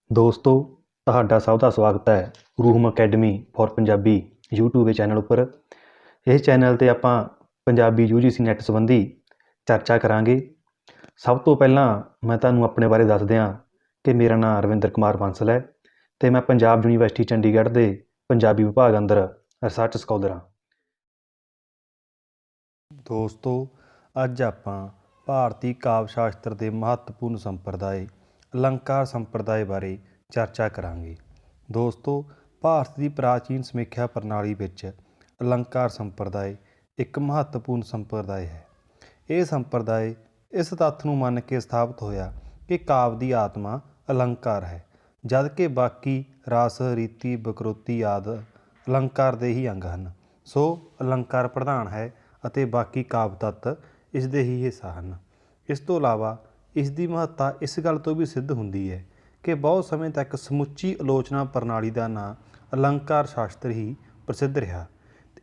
ਦੋਸਤੋ, ਤੁਹਾਡਾ ਸਭ ਦਾ ਸਵਾਗਤ ਹੈ ਰੂਹਮ ਅਕੈਡਮੀ ਫॉर ਪੰਜਾਬੀ YouTube ਦੇ ਚੈਨਲ ਉੱਪਰ। ਇਸ ਚੈਨਲ 'ਤੇ ਆਪਾਂ ਪੰਜਾਬੀ UGC ਨੈੱਟ ਸੰਬੰਧੀ ਚਰਚਾ ਕਰਾਂਗੇ। ਸਭ ਤੋਂ ਪਹਿਲਾਂ ਮੈਂ ਤੁਹਾਨੂੰ ਆਪਣੇ ਬਾਰੇ ਦੱਸ ਦਿਆਂ ਕਿ ਮੇਰਾ ਨਾਮ ਰਵਿੰਦਰ ਕੁਮਾਰ ਬਾਂਸਲ ਹੈ ਅਤੇ ਮੈਂ ਪੰਜਾਬ ਯੂਨੀਵਰਸਿਟੀ ਚੰਡੀਗੜ੍ਹ ਦੇ ਪੰਜਾਬੀ ਵਿਭਾਗ ਅੰਦਰ ਰਿਸਰਚ ਸਕਾਲਰ ਹਾਂ। ਦੋਸਤੋ, ਅੱਜ ਆਪਾਂ ਭਾਰਤੀ ਕਾਵਿ ਸ਼ਾਸਤਰ ਦੇ ਮਹੱਤਵਪੂਰਨ ਸੰਪਰਦਾਇ ਅਲੰਕਾਰ ਸੰਪਰਦਾਇ ਬਾਰੇ ਚਰਚਾ ਕਰਾਂਗੇ। ਦੋਸਤੋ, ਭਾਰਤ ਦੀ ਪ੍ਰਾਚੀਨ ਸਮੀਖਿਆ ਪ੍ਰਣਾਲੀ ਵਿੱਚ ਅਲੰਕਾਰ ਸੰਪਰਦਾਇ ਇੱਕ ਮਹੱਤਵਪੂਰਨ ਸੰਪਰਦਾਇ ਹੈ। ਇਹ ਸੰਪਰਦਾਇ ਇਸ ਤੱਥ ਨੂੰ ਮੰਨ ਕੇ ਸਥਾਪਿਤ ਹੋਇਆ ਕਿ ਕਾਵਿ ਦੀ ਆਤਮਾ ਅਲੰਕਾਰ ਹੈ, ਜਦ ਕਿ ਬਾਕੀ ਰਸ, ਰੀਤੀ, ਵਕ੍ਰੋਤੀ ਆਦਿ ਅਲੰਕਾਰ ਦੇ ਹੀ ਅੰਗ ਹਨ। ਸੋ ਅਲੰਕਾਰ ਪ੍ਰਧਾਨ ਹੈ ਅਤੇ ਬਾਕੀ ਕਾਵਿ ਤੱਤ ਇਸ ਦੇ ਹੀ ਹਿੱਸਾ ਹਨ। ਇਸ ਤੋਂ ਇਲਾਵਾ ਇਸ ਦੀ ਮਹੱਤਤਾ ਇਸ ਗੱਲ ਤੋਂ ਵੀ ਸਿੱਧ ਹੁੰਦੀ ਹੈ ਕਿ ਬਹੁਤ ਸਮੇਂ ਤੱਕ ਸਮੁੱਚੀ ਆਲੋਚਨਾ ਪ੍ਰਣਾਲੀ ਦਾ ਨਾਂ ਅਲੰਕਾਰ ਸ਼ਾਸਤਰ ਹੀ ਪ੍ਰਸਿੱਧ ਰਿਹਾ।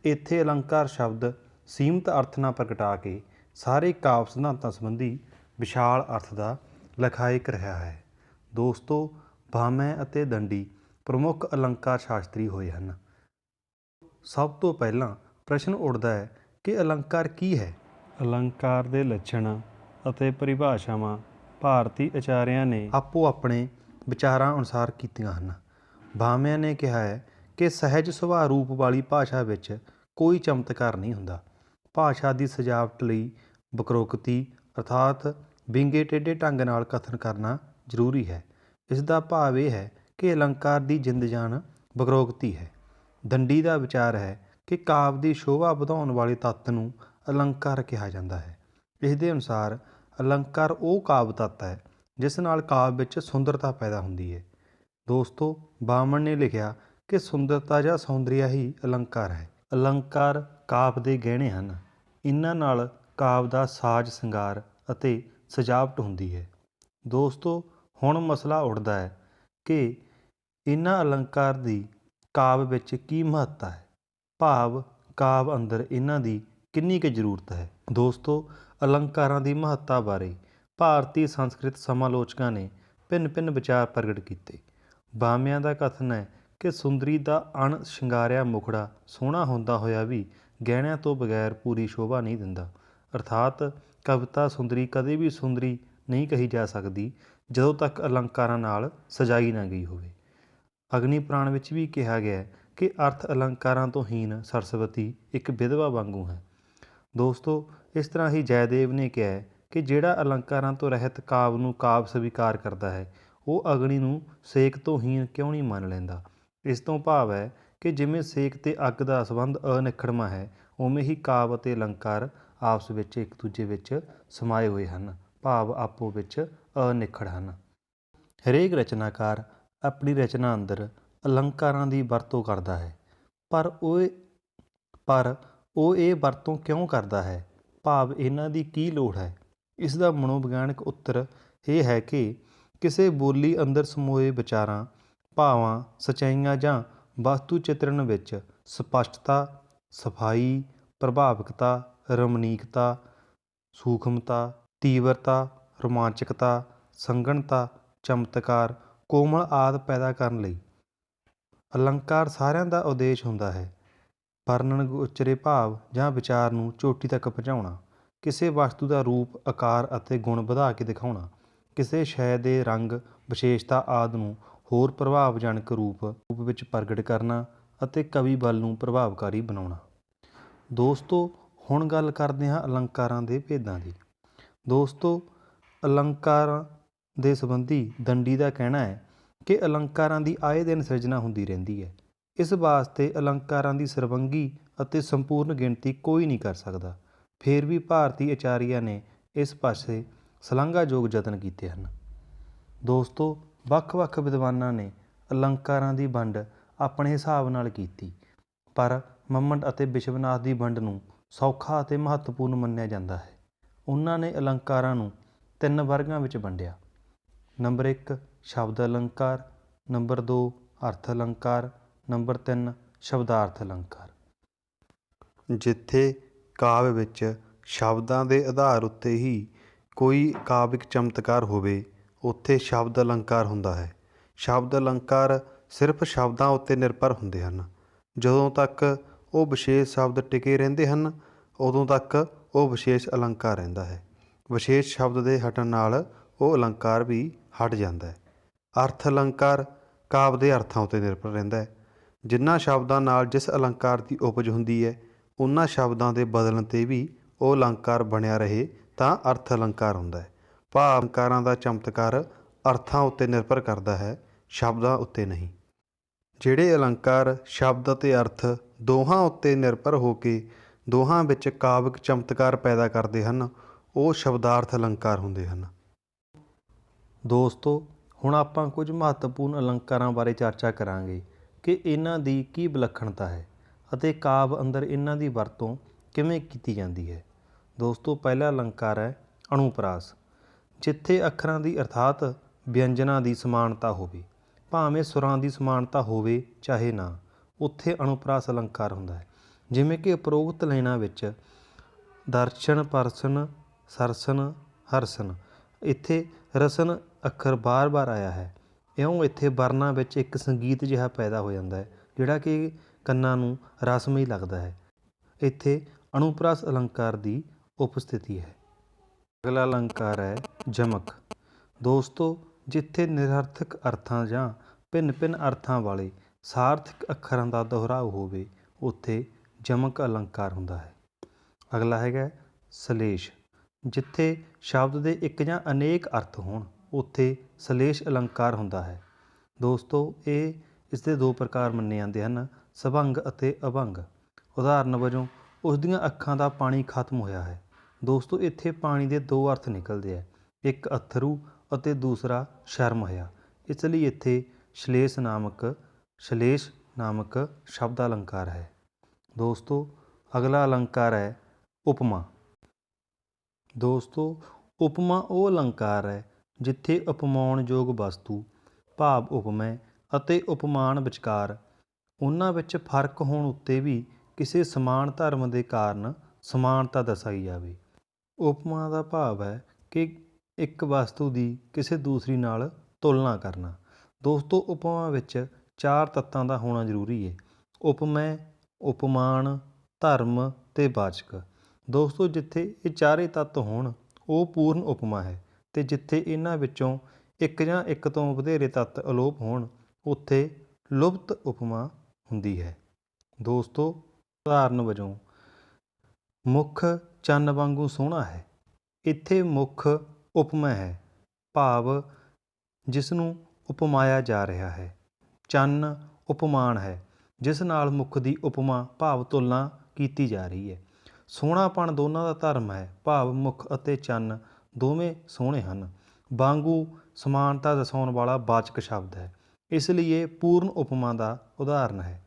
ਇੱਥੇ ਅਲੰਕਾਰ ਸ਼ਬਦ ਸੀਮਤ ਅਰਥ ਨਾ ਪ੍ਰਗਟਾ ਕੇ ਸਾਰੇ ਕਾਵਿ ਸਿਧਾਂਤਾਂ ਸੰਬੰਧੀ ਵਿਸ਼ਾਲ ਅਰਥ ਦਾ ਲਖਾਇਕ ਰਿਹਾ ਹੈ। ਦੋਸਤੋ, ਭਾਮਹ ਅਤੇ ਦੰਡੀ ਪ੍ਰਮੁੱਖ ਅਲੰਕਾਰ ਸ਼ਾਸਤਰੀ ਹੋਏ ਹਨ। ਸਭ ਤੋਂ ਪਹਿਲਾਂ ਪ੍ਰਸ਼ਨ ਉੱਠਦਾ ਹੈ ਕਿ ਅਲੰਕਾਰ ਕੀ ਹੈ। ਅਲੰਕਾਰ ਦੇ ਲੱਛਣ ਅਤੇ ਪਰਿਭਾਸ਼ਾਵਾਂ ਭਾਰਤੀ ਆਚਾਰੀਆਂ ਨੇ ਆਪੋ ਆਪਣੇ ਵਿਚਾਰਾਂ ਅਨੁਸਾਰ ਕੀਤੀਆਂ ਹਨ। ਭਾਮਹ ਨੇ ਕਿਹਾ ਹੈ ਕਿ ਸਹਿਜ ਸੁਭਾਅ ਰੂਪ ਵਾਲੀ ਭਾਸ਼ਾ ਵਿੱਚ ਕੋਈ ਚਮਤਕਾਰ ਨਹੀਂ ਹੁੰਦਾ। ਭਾਸ਼ਾ ਦੀ ਸਜਾਵਟ ਲਈ ਵਕ੍ਰੋਕਤੀ ਅਰਥਾਤ ਵਿੰਗੇ ਟੇਢੇ ਢੰਗ ਨਾਲ ਕਥਨ ਕਰਨਾ ਜ਼ਰੂਰੀ ਹੈ। ਇਸ ਦਾ ਭਾਵ ਇਹ ਹੈ ਕਿ ਅਲੰਕਾਰ ਦੀ ਜਿੰਦ ਜਾਨ ਵਕ੍ਰੋਕਤੀ ਹੈ। ਦੰਡੀ ਦਾ ਵਿਚਾਰ ਹੈ ਕਿ ਕਾਵਿ ਦੀ ਸ਼ੋਭਾ ਵਧਾਉਣ ਵਾਲੇ ਤੱਤ ਨੂੰ ਅਲੰਕਾਰ ਕਿਹਾ ਜਾਂਦਾ ਹੈ। ਇਸ ਦੇ ਅਨੁਸਾਰ ਅਲੰਕਾਰ ਉਹ ਕਾਵਿ ਤੱਤ ਹੈ ਜਿਸ ਨਾਲ ਕਾਵਿ ਵਿੱਚ ਸੁੰਦਰਤਾ ਪੈਦਾ ਹੁੰਦੀ ਹੈ। ਦੋਸਤੋ, ਵਾਮਨ ਨੇ ਲਿਖਿਆ ਕਿ ਸੁੰਦਰਤਾ ਜਾਂ ਸੌਂਦਰਿਆ ਹੀ ਅਲੰਕਾਰ ਹੈ। ਅਲੰਕਾਰ ਕਾਵਿ ਦੇ ਗਹਿਣੇ ਹਨ। ਇਹਨਾਂ ਨਾਲ ਕਾਵਿ ਦਾ ਸਾਜ ਸ਼ਿੰਗਾਰ ਅਤੇ ਸਜਾਵਟ ਹੁੰਦੀ ਹੈ। ਦੋਸਤੋ, ਹੁਣ ਮਸਲਾ ਉੱਠਦਾ ਹੈ ਕਿ ਇਹਨਾਂ ਅਲੰਕਾਰ ਦੀ ਕਾਵਿ ਵਿੱਚ ਕੀ ਮਹੱਤਤਾ ਹੈ, ਭਾਵ ਕਾਵਿ ਅੰਦਰ ਇਹਨਾਂ ਦੀ ਕਿੰਨੀ ਕੁ ਜ਼ਰੂਰਤ ਹੈ। ਦੋਸਤੋ, ਅਲੰਕਾਰਾਂ ਦੀ ਮਹੱਤਤਾ ਬਾਰੇ ਭਾਰਤੀ ਸੰਸਕ੍ਰਿਤ ਸਮਾਲੋਚਕਾਂ ਨੇ ਭਿੰਨ-ਭਿੰਨ ਵਿਚਾਰ ਪ੍ਰਗਟ ਕੀਤੇ। ਭਾਮਹ ਦਾ ਕਥਨ ਹੈ ਕਿ ਸੁੰਦਰੀ ਦਾ ਅਣ ਸ਼ਿੰਗਾਰਿਆ ਮੁਖੜਾ ਸੋਹਣਾ ਹੁੰਦਾ ਹੋਇਆ ਵੀ ਗਹਿਣਿਆਂ ਤੋਂ ਬਗੈਰ ਪੂਰੀ ਸ਼ੋਭਾ ਨਹੀਂ ਦਿੰਦਾ। ਅਰਥਾਤ ਕਵਿਤਾ ਸੁੰਦਰੀ ਕਦੇ ਵੀ ਸੁੰਦਰੀ ਨਹੀਂ ਕਹੀ ਜਾ ਸਕਦੀ ਜਦੋਂ ਤੱਕ ਅਲੰਕਾਰਾਂ ਨਾਲ ਸਜਾਈ ਨਾ ਗਈ ਹੋਵੇ। ਅਗਨੀ ਪੁਰਾਣ ਵਿੱਚ ਵੀ ਕਿਹਾ ਗਿਆ ਕਿ ਅਰਥ ਅਲੰਕਾਰਾਂ ਤੋਂ ਹੀਨ ਸਰਸਵਤੀ ਇੱਕ ਵਿਧਵਾ ਵਾਂਗੂ ਹੈ। ਦੋਸਤੋ, ਇਸ ਤਰ੍ਹਾਂ ਹੀ ਜੈਦੇਵ ਨੇ ਕਿਹਾ ਹੈ ਕਿ ਜਿਹੜਾ ਅਲੰਕਾਰਾਂ ਤੋਂ ਰਹਿਤ ਕਾਵਿ ਨੂੰ ਕਾਵਿ ਸਵੀਕਾਰ ਕਰਦਾ ਹੈ ਉਹ ਅਗਨੀ ਨੂੰ ਸੇਕ ਤੋਂ ਹੀਨ ਕਿਉਂ ਨਹੀਂ ਮੰਨ ਲੈਂਦਾ। ਇਸ ਤੋਂ ਭਾਵ ਹੈ ਕਿ ਜਿਵੇਂ ਸੇਕ ਤੇ ਅੱਗ ਦਾ ਸੰਬੰਧ ਅਨਿੱਖੜਵਾਂ ਹੈ, ਉਵੇਂ ਹੀ ਕਾਵਿ ਅਤੇ ਅਲੰਕਾਰ ਆਪਸ ਵਿੱਚ ਇੱਕ ਦੂਜੇ ਵਿੱਚ ਸਮਾਏ ਹੋਏ ਹਨ, ਭਾਵ ਆਪੋ ਵਿੱਚ ਅਨਿੱਖੜ ਹਨ। ਹਰੇਕ ਰਚਨਾਕਾਰ ਆਪਣੀ ਰਚਨਾ ਅੰਦਰ ਅਲੰਕਾਰਾਂ ਦੀ ਵਰਤੋਂ ਕਰਦਾ ਹੈ, ਪਰ ਉਹ ਇਹ ਵਰਤੋਂ ਕਿਉਂ ਕਰਦਾ ਹੈ, ਭਾਵ ਇਹਨਾਂ ਦੀ ਕੀ ਲੋੜ ਹੈ। ਇਸ ਦਾ ਮਨੋਵਿਗਿਆਨਕ ਉੱਤਰ ਇਹ ਹੈ ਕਿ ਕਿਸੇ ਬੋਲੀ ਅੰਦਰ ਸਮੋਏ ਵਿਚਾਰਾਂ, ਭਾਵਾਂ, ਸੱਚਾਈਆਂ ਜਾਂ ਵਸਤੂ ਚਿਤਰਣ ਵਿੱਚ ਸਪਸ਼ਟਤਾ, ਸਫਾਈ, ਪ੍ਰਭਾਵਕਤਾ, ਰਮਣੀਕਤਾ, ਸੂਖਮਤਾ, ਤੀਬਰਤਾ, ਰੋਮਾਂਚਕਤਾ, ਸੰਘਣਤਾ, ਚਮਤਕਾਰ, ਕੋਮਲ ਆਦਿ ਪੈਦਾ ਕਰਨ ਲਈ ਅਲੰਕਾਰ ਸਾਰਿਆਂ ਦਾ ਉਦੇਸ਼ ਹੁੰਦਾ ਹੈ। ਵਰਣਨ ਗੋਚਰੇ ਭਾਵ ਜਾਂ ਵਿਚਾਰ ਨੂੰ ਚੋਟੀ ਤੱਕ ਪਹੁੰਚਾਉਣਾ, ਕਿਸੇ ਵਸਤੂ ਦਾ ਰੂਪ, ਆਕਾਰ ਅਤੇ ਗੁਣ ਵਧਾ ਕੇ ਦਿਖਾਉਣਾ, ਕਿਸੇ ਸ਼ੈ ਦੇ ਰੰਗ, ਵਿਸ਼ੇਸ਼ਤਾ ਆਦਿ ਨੂੰ ਹੋਰ ਪ੍ਰਭਾਵਜਨਕ ਰੂਪ ਵਿੱਚ ਪ੍ਰਗਟ ਕਰਨਾ ਅਤੇ ਕਵੀ ਬਲ ਨੂੰ ਪ੍ਰਭਾਵਕਾਰੀ ਬਣਾਉਣਾ। ਦੋਸਤੋ, ਹੁਣ ਗੱਲ ਕਰਦੇ ਹਾਂ ਅਲੰਕਾਰਾਂ ਦੇ ਭੇਦਾਂ ਦੀ। ਦੋਸਤੋ, ਅਲੰਕਾਰਾਂ ਦੇ ਸੰਬੰਧੀ ਦੰਡੀ ਦਾ ਕਹਿਣਾ ਹੈ ਕਿ ਅਲੰਕਾਰਾਂ ਦੀ ਆਏ ਦਿਨ ਸਿਰਜਣਾ ਹੁੰਦੀ ਰਹਿੰਦੀ ਹੈ। ਇਸ ਵਾਸਤੇ ਅਲੰਕਾਰਾਂ ਦੀ ਸਰਬੰਗੀ ਅਤੇ ਸੰਪੂਰਨ ਗਿਣਤੀ ਕੋਈ ਨਹੀਂ ਕਰ ਸਕਦਾ। ਫਿਰ ਵੀ ਭਾਰਤੀ ਆਚਾਰੀਆਂ ਨੇ ਇਸ ਪਾਸੇ ਸ਼ਲਾਘਾਯੋਗ ਯਤਨ ਕੀਤੇ ਹਨ। ਦੋਸਤੋ, ਵੱਖ-ਵੱਖ ਵਿਦਵਾਨਾਂ ਨੇ ਅਲੰਕਾਰਾਂ ਦੀ ਵੰਡ ਆਪਣੇ ਹਿਸਾਬ ਨਾਲ ਕੀਤੀ, ਪਰ ਮੰਮਟ ਅਤੇ ਵਿਸ਼ਵਨਾਥ ਦੀ ਵੰਡ ਨੂੰ ਸੌਖਾ ਅਤੇ ਮਹੱਤਵਪੂਰਨ ਮੰਨਿਆ ਜਾਂਦਾ ਹੈ। ਉਹਨਾਂ ਨੇ ਅਲੰਕਾਰਾਂ ਨੂੰ 3 ਵਰਗਾਂ ਵਿੱਚ ਵੰਡਿਆ। ਨੰਬਰ 1 ਸ਼ਬਦ ਅਲੰਕਾਰ, ਨੰਬਰ 2 ਅਰਥ ਅਲੰਕਾਰ, ਨੰਬਰ 3 ਸ਼ਬਦਾਰਥ ਅਲੰਕਾਰ। ਜਿੱਥੇ ਕਾਵਿ ਵਿੱਚ ਸ਼ਬਦਾਂ ਦੇ ਆਧਾਰ ਉੱਤੇ ਹੀ ਕੋਈ ਕਾਵਿਕ ਚਮਤਕਾਰ ਹੋਵੇ, ਉੱਥੇ ਸ਼ਬਦ ਅਲੰਕਾਰ ਹੁੰਦਾ ਹੈ। ਸ਼ਬਦ ਅਲੰਕਾਰ ਸਿਰਫ ਸ਼ਬਦਾਂ ਉੱਤੇ ਨਿਰਭਰ ਹੁੰਦੇ ਹਨ। ਜਦੋਂ ਤੱਕ ਉਹ ਵਿਸ਼ੇਸ਼ ਸ਼ਬਦ ਟਿਕੇ ਰਹਿੰਦੇ ਹਨ ਉਦੋਂ ਤੱਕ ਉਹ ਵਿਸ਼ੇਸ਼ ਅਲੰਕਾਰ ਰਹਿੰਦਾ ਹੈ। ਵਿਸ਼ੇਸ਼ ਸ਼ਬਦ ਦੇ ਹਟਣ ਨਾਲ ਉਹ ਅਲੰਕਾਰ ਵੀ ਹਟ ਜਾਂਦਾ ਹੈ। ਅਰਥ ਅਲੰਕਾਰ ਕਾਵਿ ਦੇ ਅਰਥਾਂ ਉੱਤੇ ਨਿਰਭਰ ਰਹਿੰਦਾ ਹੈ। ਜਿਨ੍ਹਾਂ ਸ਼ਬਦਾਂ ਨਾਲ ਜਿਸ ਅਲੰਕਾਰ ਦੀ ਉਪਜ ਹੁੰਦੀ ਹੈ ਉਹਨਾਂ ਸ਼ਬਦਾਂ ਦੇ ਬਦਲਣ 'ਤੇ ਵੀ ਉਹ ਅਲੰਕਾਰ ਬਣਿਆ ਰਹੇ ਤਾਂ ਅਰਥ ਅਲੰਕਾਰ ਹੁੰਦਾ ਹੈ। ਭਾਵ ਅਲੰਕਾਰਾਂ ਦਾ ਚਮਤਕਾਰ ਅਰਥਾਂ ਉੱਤੇ ਨਿਰਭਰ ਕਰਦਾ ਹੈ, ਸ਼ਬਦਾਂ ਉੱਤੇ ਨਹੀਂ। ਜਿਹੜੇ ਅਲੰਕਾਰ ਸ਼ਬਦ ਅਤੇ ਅਰਥ ਦੋਹਾਂ ਉੱਤੇ ਨਿਰਭਰ ਹੋ ਕੇ ਦੋਹਾਂ ਵਿੱਚ ਕਾਵਿਕ ਚਮਤਕਾਰ ਪੈਦਾ ਕਰਦੇ ਹਨ ਉਹ ਸ਼ਬਦਾਰਥ ਅਲੰਕਾਰ ਹੁੰਦੇ ਹਨ। ਦੋਸਤੋ, ਹੁਣ ਆਪਾਂ ਕੁਝ ਮਹੱਤਵਪੂਰਨ ਅਲੰਕਾਰਾਂ ਬਾਰੇ ਚਰਚਾ ਕਰਾਂਗੇ ਕਿ ਇਹਨਾਂ ਦੀ ਕੀ ਵਿਲੱਖਣਤਾ ਹੈ ਅਤੇ ਕਾਵਿ ਅੰਦਰ ਇਹਨਾਂ ਦੀ ਵਰਤੋਂ ਕਿਵੇਂ ਕੀਤੀ ਜਾਂਦੀ ਹੈ। ਦੋਸਤੋ, ਪਹਿਲਾ ਅਲੰਕਾਰ ਹੈ ਅਨੁਪਰਾਸ। ਜਿੱਥੇ ਅੱਖਰਾਂ ਦੀ ਅਰਥਾਤ ਵਿਅੰਜਨਾਂ ਦੀ ਸਮਾਨਤਾ ਹੋਵੇ, ਭਾਵੇਂ ਸੁਰਾਂ ਦੀ ਸਮਾਨਤਾ ਹੋਵੇ ਚਾਹੇ ਨਾ, ਉੱਥੇ ਅਨੁਪਰਾਸ ਅਲੰਕਾਰ ਹੁੰਦਾ ਹੈ। ਜਿਵੇਂ ਕਿ ਉਪਰੋਕਤ ਲਾਈਨਾਂ ਵਿੱਚ ਦਰਸ਼ਨ, ਪਰਸਨ, ਸਰਸਨ, ਹਰਸਨ, ਇੱਥੇ ਰਸਨ ਅੱਖਰ ਬਾਰ-ਬਾਰ ਆਇਆ ਹੈ। ਇਉਂ ਇੱਥੇ ਵਰਨਾਂ ਵਿੱਚ ਇੱਕ ਸੰਗੀਤ ਜਿਹਾ ਪੈਦਾ ਹੋ ਜਾਂਦਾ ਹੈ ਜਿਹੜਾ ਕਿ ਕੰਨਾਂ ਨੂੰ ਰਸਮਈ ਲੱਗਦਾ ਹੈ। ਇੱਥੇ ਅਨੁਪਰਾਸ ਅਲੰਕਾਰ ਦੀ ਉਪਸਥਿਤੀ ਹੈ। ਅਗਲਾ ਅਲੰਕਾਰ ਹੈ ਜਮਕ। ਦੋਸਤੋ, ਜਿੱਥੇ ਨਿਰਅਰਥਕ ਅਰਥਾਂ ਜਾਂ ਭਿੰਨ-ਭਿੰਨ ਅਰਥਾਂ ਵਾਲੇ ਸਾਰਥਕ ਅੱਖਰਾਂ ਦਾ ਦੁਹਰਾਉ ਹੋਵੇ ਉੱਥੇ ਜਮਕ ਅਲੰਕਾਰ ਹੁੰਦਾ ਹੈ। ਅਗਲਾ ਹੈਗਾ ਸਲੇਸ਼। ਜਿੱਥੇ ਸ਼ਬਦ ਦੇ ਇੱਕ ਜਾਂ ਅਨੇਕ ਅਰਥ ਹੋਣ ਉੱਥੇ ਸਲੇਸ਼ ਅਲੰਕਾਰ ਹੁੰਦਾ ਹੈ। ਦੋਸਤੋ, ਇਸ ਦੇ ਦੋ ਪ੍ਰਕਾਰ ਮੰਨੇ ਜਾਂਦੇ ਹਨ, ਸਭੰਗ ਅਤੇ ਅਭੰਗ। ਉਦਾਹਰਨ ਵਜੋਂ ਉਸ ਦੀਆਂ ਅੱਖਾਂ ਦਾ ਪਾਣੀ ਖਤਮ ਹੋਇਆ ਹੈ। ਦੋਸਤੋ, ਇੱਥੇ ਪਾਣੀ ਦੇ ਦੋ ਅਰਥ ਨਿਕਲਦੇ ਹੈ, ਇੱਕ ਅਥਰੂ ਅਤੇ ਦੂਸਰਾ ਸ਼ਰਮ ਹੋਇਆ। ਇਸ ਲਈ ਇੱਥੇ ਸ਼ਲੇਸ਼ ਨਾਮਕ ਸ਼ਬਦ ਅਲੰਕਾਰ ਹੈ। ਦੋਸਤੋ, ਅਗਲਾ ਅਲੰਕਾਰ ਹੈ ਉਪਮਾ। ਦੋਸਤੋ, ਉਪਮਾ ਉਹ ਅਲੰਕਾਰ ਹੈ ਜਿੱਥੇ ਉਪਮਾਉਣਯੋਗ ਵਸਤੂ ਭਾਵ ਉਪਮੇय ਅਤੇ ਉਪਮਾਨ ਵਿਚਕਾਰ ਉਹਨਾਂ ਵਿੱਚ ਫਰਕ ਹੋਣ ਉੱਤੇ ਵੀ ਕਿਸੇ ਸਮਾਨ ਧਰਮ ਦੇ ਕਾਰਨ ਸਮਾਨਤਾ ਦਰਸਾਈ ਜਾਵੇ। ਉਪਮਾ ਦਾ ਭਾਵ ਹੈ ਕਿ ਇੱਕ ਵਸਤੂ ਦੀ ਕਿਸੇ ਦੂਸਰੀ ਨਾਲ ਤੁਲਨਾ ਕਰਨਾ। ਦੋਸਤੋ, ਉਪਮਾ ਵਿੱਚ ਚਾਰ ਤੱਤਾਂ ਦਾ ਹੋਣਾ ਜ਼ਰੂਰੀ ਹੈ: ਉਪਮੇय, ਉਪਮਾਨ, ਧਰਮ ਅਤੇ ਵਾਚਕ। ਦੋਸਤੋ, ਜਿੱਥੇ ਇਹ ਚਾਰੇ ਤੱਤ ਹੋਣ ਉਹ ਪੂਰਨ ਉਪਮਾ ਹੈ ਅਤੇ ਜਿੱਥੇ ਇਹਨਾਂ ਵਿੱਚੋਂ ਇੱਕ ਜਾਂ ਇੱਕ ਤੋਂ ਵਧੇਰੇ ਤੱਤ ਅਲੋਪ ਹੋਣ ਉੱਥੇ ਲੁਪਤ ਉਪਮਾ ਹੁੰਦੀ ਹੈ। ਦੋਸਤੋ, ਉਦਾਹਰਨ ਵਜੋਂ ਮੁੱਖ ਚੰਨ ਵਾਂਗੂ ਸੋਹਣਾ ਹੈ। ਇੱਥੇ ਮੁੱਖ ਉਪਮੇय ਹੈ, ਭਾਵ ਜਿਸ ਨੂੰ ਉਪਮਾਇਆ ਜਾ ਰਿਹਾ ਹੈ। ਚੰਨ ਉਪਮਾਨ ਹੈ ਜਿਸ ਨਾਲ ਮੁੱਖ ਦੀ ਉਪਮਾ ਭਾਵ ਤੁਲਨਾ ਕੀਤੀ ਜਾ ਰਹੀ ਹੈ। ਸੋਹਣਾਪਣ ਦੋਨਾਂ ਦਾ ਧਰਮ ਹੈ, ਭਾਵ ਮੁੱਖ ਅਤੇ ਚੰਨ ਦੋਵੇਂ ਸੋਹਣੇ ਹਨ। ਵਾਂਗੂ ਸਮਾਨਤਾ ਦਰਸਾਉਣ ਵਾਲਾ ਵਾਚਕ ਸ਼ਬਦ ਹੈ, ਇਸ ਲਈ ਇਹ ਪੂਰਨ ਉਪਮਾ ਦਾ ਉਦਾਹਰਨ ਹੈ।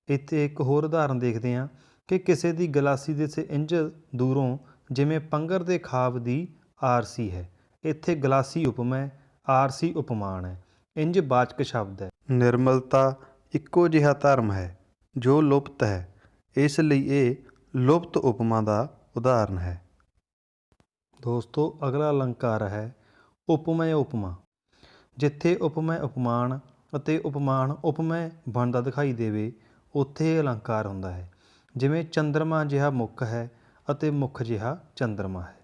ਇੱਥੇ ਇੱਕ ਹੋਰ ਉਦਾਹਰਨ ਦੇਖਦੇ ਹਾਂ ਕਿ ਕਿਸੇ ਦੀ ਗਲਾਸੀ ਦਿਸੇ ਇੰਝ ਦੂਰੋਂ ਜਿਵੇਂ ਪੰਘਰ ਦੇ ਖਾਬ ਦੀ ਆਰਸੀ ਹੈ। ਇੱਥੇ ਗਲਾਸੀ ਉਪਮੇय, ਆਰਸੀ ਉਪਮਾਨ ਹੈ, ਇੰਝ ਵਾਚਕ ਸ਼ਬਦ ਹੈ। ਨਿਰਮਲਤਾ ਇੱਕੋ ਜਿਹਾ ਧਰਮ ਹੈ ਜੋ ਲੁਪਤ ਹੈ, ਇਸ ਲਈ ਇਹ ਲੁਪਤ ਉਪਮਾ ਦਾ ਉਦਾਹਰਨ ਹੈ। ਦੋਸਤੋ, ਅਗਲਾ ਅਲੰਕਾਰ ਹੈ ਉਪਮੇय ਉਪਮਾ। ਜਿੱਥੇ ਉਪਮੇय ਉਪਮਾਨ ਅਤੇ ਉਪਮਾਨ ਉਪਮੇय ਬਣਦਾ ਦਿਖਾਈ ਦੇਵੇ ਉੱਥੇ ਇਹ ਅਲੰਕਾਰ ਹੁੰਦਾ ਹੈ। ਜਿਵੇਂ ਚੰਦਰਮਾ ਜਿਹਾ ਮੁੱਖ ਹੈ ਅਤੇ ਮੁੱਖ ਜਿਹਾ ਚੰਦਰਮਾ ਹੈ।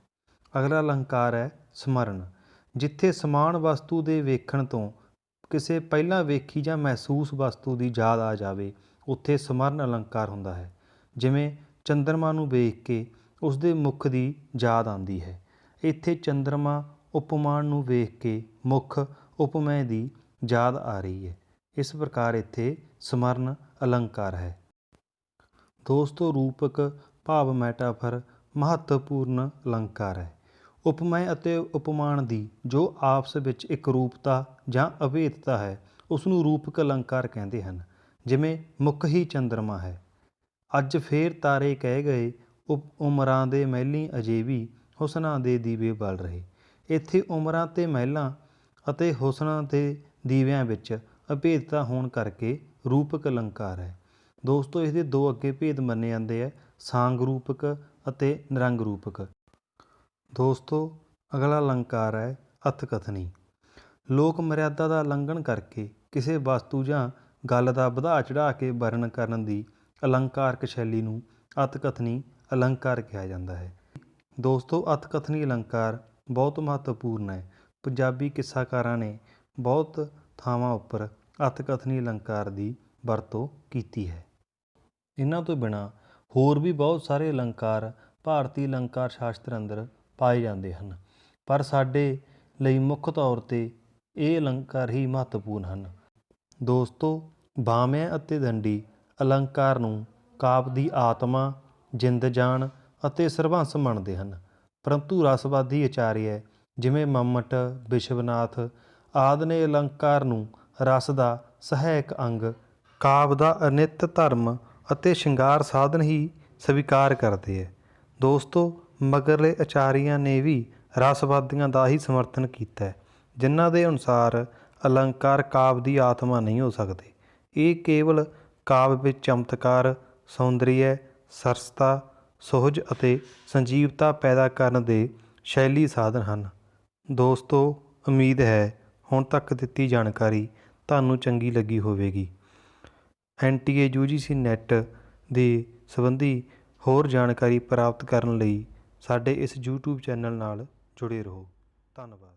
ਅਗਲਾ ਅਲੰਕਾਰ ਹੈ ਸਮਰਨ। ਜਿੱਥੇ ਸਮਾਨ ਵਸਤੂ ਦੇ ਵੇਖਣ ਤੋਂ ਕਿਸੇ ਪਹਿਲਾਂ ਵੇਖੀ ਜਾਂ ਮਹਿਸੂਸ ਵਸਤੂ ਦੀ ਯਾਦ ਆ ਜਾਵੇ ਉੱਥੇ ਸਮਰਨ ਅਲੰਕਾਰ ਹੁੰਦਾ ਹੈ। ਜਿਵੇਂ ਚੰਦਰਮਾ ਨੂੰ ਵੇਖ ਕੇ ਉਸ ਦੇ ਮੁੱਖ ਦੀ ਯਾਦ ਆਉਂਦੀ ਹੈ। ਇੱਥੇ ਚੰਦਰਮਾ ਉਪਮਾਨ ਨੂੰ ਵੇਖ ਕੇ ਮੁੱਖ ਉਪਮੇय ਦੀ ਯਾਦ ਆ ਰਹੀ ਹੈ। ਇਸ ਪ੍ਰਕਾਰ ਇੱਥੇ ਸਮਰਨ ਅਲੰਕਾਰ ਹੈ। ਦੋਸਤੋ, ਰੂਪਕ ਭਾਵ ਮੈਟਾਫਰ ਮਹੱਤਵਪੂਰਨ ਅਲੰਕਾਰ ਹੈ। ਉਪਮੇय ਅਤੇ ਉਪਮਾਨ ਦੀ ਜੋ ਆਪਸ ਵਿੱਚ ਇੱਕ ਰੂਪਤਾ ਜਾਂ ਅਭੇਦਤਾ ਹੈ ਉਸ ਨੂੰ ਰੂਪਕ ਅਲੰਕਾਰ ਕਹਿੰਦੇ ਹਨ। ਜਿਵੇਂ ਮੁੱਖ ਹੀ ਚੰਦਰਮਾ ਹੈ, ਅੱਜ ਫੇਰ ਤਾਰੇ ਕਹਿ ਗਏ, ਉਮਰਾਂ ਦੇ ਮਹਿਲੀਂ ਅਜੇ ਵੀ ਹੁਸਨਾਂ ਦੇ ਦੀਵੇ ਬਲ ਰਹੇ। ਇੱਥੇ ਉਮਰਾਂ ਅਤੇ ਮਹਿਲਾਂ ਅਤੇ ਹੁਸਨਾਂ ਦੇ ਦੀਵਿਆਂ ਵਿੱਚ ਅਭੇਦਤਾ ਹੋਣ ਕਰਕੇ ਰੂਪਕ ਅਲੰਕਾਰ ਹੈ। ਦੋਸਤੋ, ਇਸਦੇ ਦੋ ਅੱਗੇ ਭੇਦ ਮੰਨੇ ਜਾਂਦੇ ਹੈ, ਸਾਂਗ ਰੂਪਕ ਅਤੇ ਨਿਰੰਗ ਰੂਪਕ। ਦੋਸਤੋ, ਅਗਲਾ ਅਲੰਕਾਰ ਹੈ ਅਤਕਥਨੀ। ਲੋਕ ਮਰਿਆਦਾ ਦਾ ਉਲੰਘਣ ਕਰਕੇ ਕਿਸੇ ਵਸਤੂ ਜਾਂ ਗੱਲ ਦਾ ਵਧਾ ਚੜ੍ਹਾ ਕੇ ਵਰਣਨ ਕਰਨ ਦੀ ਅਲੰਕਾਰਕ ਸ਼ੈਲੀ ਨੂੰ ਅਤਕਥਨੀ ਅਲੰਕਾਰ ਕਿਹਾ ਜਾਂਦਾ ਹੈ। ਦੋਸਤੋ, ਅਤਕਥਨੀ ਅਲੰਕਾਰ ਬਹੁਤ ਮਹੱਤਵਪੂਰਨ ਹੈ। ਪੰਜਾਬੀ ਕਿੱਸਾਕਾਰਾਂ ਨੇ ਬਹੁਤ ਥਾਵਾਂ ਉੱਪਰ ਅਤਕਥਨੀ ਅਲੰਕਾਰ ਦੀ ਵਰਤੋਂ ਕੀਤੀ ਹੈ। ਇਹਨਾਂ ਤੋਂ ਬਿਨਾਂ ਹੋਰ ਵੀ ਬਹੁਤ ਸਾਰੇ ਅਲੰਕਾਰ ਭਾਰਤੀ ਅਲੰਕਾਰ ਸ਼ਾਸਤਰ ਅੰਦਰ ਪਾਏ ਜਾਂਦੇ ਹਨ, ਪਰ ਸਾਡੇ ਲਈ ਮੁੱਖ ਤੌਰ 'ਤੇ ਇਹ ਅਲੰਕਾਰ ਹੀ ਮਹੱਤਵਪੂਰਨ ਹਨ। ਦੋਸਤੋ, ਬਾਮਿਆਂ ਅਤੇ ਦੰਡੀ ਅਲੰਕਾਰ ਨੂੰ ਕਾਵਿ ਦੀ ਆਤਮਾ, ਜਿੰਦ ਜਾਨ ਅਤੇ ਸਰਬੰਸ ਮੰਨਦੇ ਹਨ, ਪਰੰਤੂ ਰਸਵਾਦੀ ਆਚਾਰੀਆ ਜਿਵੇਂ ਮੰਮਟ, ਵਿਸ਼ਵਨਾਥ ਆਦਿ ਨੇ ਅਲੰਕਾਰ ਨੂੰ ਰਸ ਦਾ ਸਹਾਇਕ ਅੰਗ, ਕਾਵਿ ਦਾ ਅਨਿੱਤ ਧਰਮ ਅਤੇ ਸ਼ਿੰਗਾਰ ਸਾਧਨ ਹੀ ਸਵੀਕਾਰ ਕਰਦੇ ਹੈ। ਦੋਸਤੋ, ਮਗਰਲੇ ਆਚਾਰੀਆਂ ਨੇ ਵੀ ਰਸਵਾਦੀਆਂ ਦਾ ਹੀ ਸਮਰਥਨ ਕੀਤਾ ਹੈ, ਜਿਨ੍ਹਾਂ ਦੇ ਅਨੁਸਾਰ ਅਲੰਕਾਰ ਕਾਵਿ ਦੀ ਆਤਮਾ ਨਹੀਂ ਹੋ ਸਕਦੇ। ਇਹ ਕੇਵਲ ਕਾਵਿ ਵਿੱਚ ਚਮਤਕਾਰ, ਸੌਂਦਰਯ, ਸਰਸਤਾ, ਸੁਹਜ ਅਤੇ ਸੰਜੀਵਤਾ ਪੈਦਾ ਕਰਨ ਦੇ ਸ਼ੈਲੀ ਸਾਧਨ ਹਨ। ਦੋਸਤੋ, ਉਮੀਦ ਹੈ ਹੁਣ ਤੱਕ ਦਿੱਤੀ ਜਾਣਕਾਰੀ ਤੁਹਾਨੂੰ ਚੰਗੀ ਲੱਗੀ ਹੋਵੇਗੀ। NTA UGC ਨੈੱਟ ਦੇ ਸੰਬੰਧੀ ਹੋਰ ਜਾਣਕਾਰੀ ਪ੍ਰਾਪਤ ਕਰਨ ਲਈ ਸਾਡੇ ਇਸ YouTube ਚੈਨਲ ਨਾਲ ਜੁੜੇ ਰਹੋ। ਧੰਨਵਾਦ।